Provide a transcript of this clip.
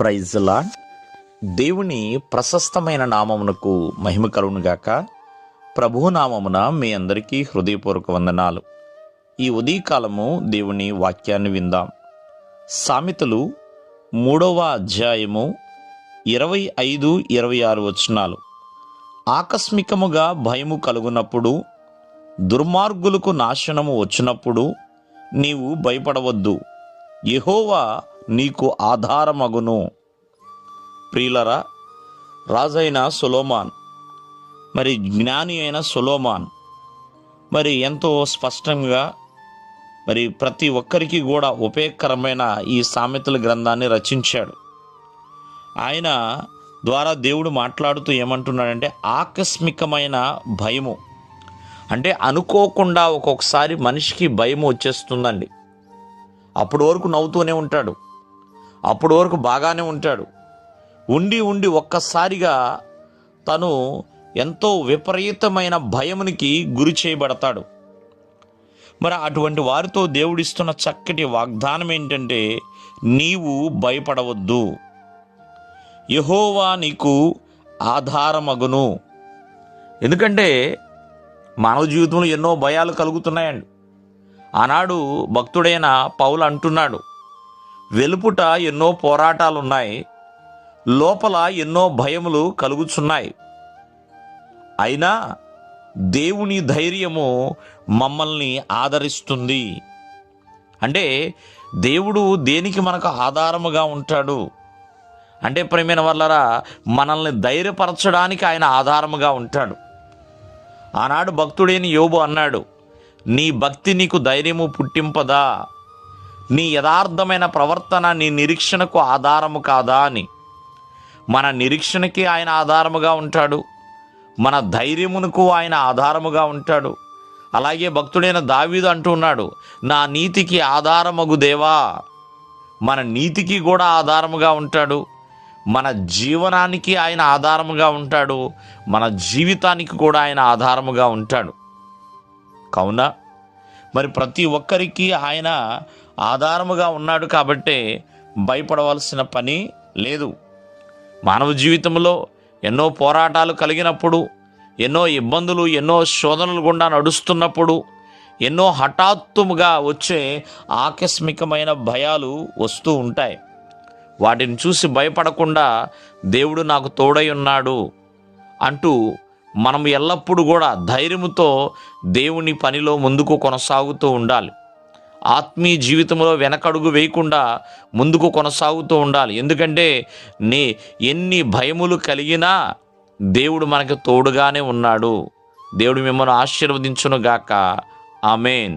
Praise lord. దేవుని ప్రశస్తమైన నామమునకు మహిమ కలుగునుగాక. ప్రభువు నామమున మీ అందరికీ హృదయపూర్వక వందనాలు. ఈ ఉదయకాలము దేవుని వాక్యాన్ని విందాం. సామెతలు 3వ అధ్యాయము 25-26 వచనాలు. ఆకస్మికముగా భయము కలుగునప్పుడు, దుర్మార్గులకు నాశనము వచ్చినప్పుడు నీవు భయపడవద్దు, యెహోవా నీకు ఆధారమగును. ప్రియులరా, రాజైన సొలొమోన్, జ్ఞాని అయిన సొలొమోన్ ఎంతో స్పష్టంగా ప్రతి ఒక్కరికి కూడా ఉపయోగకరమైన ఈ సామెతల గ్రంథాన్ని రచించాడు. ఆయన ద్వారా దేవుడు మాట్లాడుతూ ఏమంటున్నాడంటే, ఆకస్మికమైన భయము అంటే అనుకోకుండా ఒక్కొక్కసారి మనిషికి భయం వచ్చేస్తుందండి. అప్పటి వరకు నవ్వుతూనే ఉంటాడు, అప్పటి వరకు బాగానే ఉంటాడు. ఉండి ఒక్కసారిగా తను ఎంతో విపరీతమైన భయమునికి గురి చేయబడతాడు. అటువంటి వారితో దేవుడిస్తున్న చక్కటి వాగ్దానం ఏంటంటే, నీవు భయపడవద్దు, యెహోవా నీకు ఆధారమగును. ఎందుకంటే మానవ జీవితంలో ఎన్నో భయాలు కలుగుతున్నాయండి. ఆనాడు భక్తుడైన పౌలు అంటున్నాడు, వెలుపుట ఎన్నో పోరాటాలున్నాయి, లోపల ఎన్నో భయములు కలుగుచున్నాయి, అయినా దేవుని ధైర్యము మమ్మల్ని ఆదరిస్తుంది. అంటే దేవుడు దేనికి మనకు ఆధారముగా ఉంటాడు అంటే, ప్రియమైన వాళ్ళరా, మనల్ని ధైర్యపరచడానికి ఆయన ఆధారముగా ఉంటాడు. ఆనాడు భక్తుడైన యోబు అన్నాడు, నీ భక్తి నీకు ధైర్యము పుట్టింపదా, నీ యథార్థమైన ప్రవర్తన నీ నిరీక్షణకు ఆధారము కాదా అని. మన నిరీక్షణకి ఆయన ఆధారముగా ఉంటాడు, మన ధైర్యమునకు ఆయన ఆధారముగా ఉంటాడు. అలాగే భక్తుడైన దావీదు అంటున్నాడు, నా నీతికి ఆధారమగు దేవా. మన నీతికి కూడా ఆధారముగా ఉంటాడు, మన జీవనానికి ఆయన ఆధారముగా ఉంటాడు, మన జీవితానికి కూడా ఆయన ఆధారముగా ఉంటాడు. కావున ప్రతి ఒక్కరికి ఆయన ఆధారముగా ఉన్నాడు కాబట్టే భయపడవలసిన పని లేదు. మానవ జీవితంలో ఎన్నో పోరాటాలు కలిగినప్పుడు, ఎన్నో ఇబ్బందులు, ఎన్నో శోధనలు గుండా నడుస్తున్నప్పుడు, ఎన్నో హఠాత్తుగా వచ్చే ఆకస్మికమైన భయాలు వస్తూ ఉంటాయి. వాటిని చూసి భయపడకుండా దేవుడు నాకు తోడై ఉన్నాడు అంటూ మనం ఎల్లప్పుడూ కూడా ధైర్యముతో దేవుని పనిలో ముందుకు కొనసాగుతూ ఉండాలి. ఆత్మీయ జీవితంలో వెనకడుగు వేయకుండా ముందుకు కొనసాగుతూ ఉండాలి. ఎందుకంటే ఎన్ని భయములు కలిగినా దేవుడు మనకు తోడుగానే ఉన్నాడు. దేవుడు మిమ్మల్ని ఆశీర్వదించును గాక. ఆమేన్.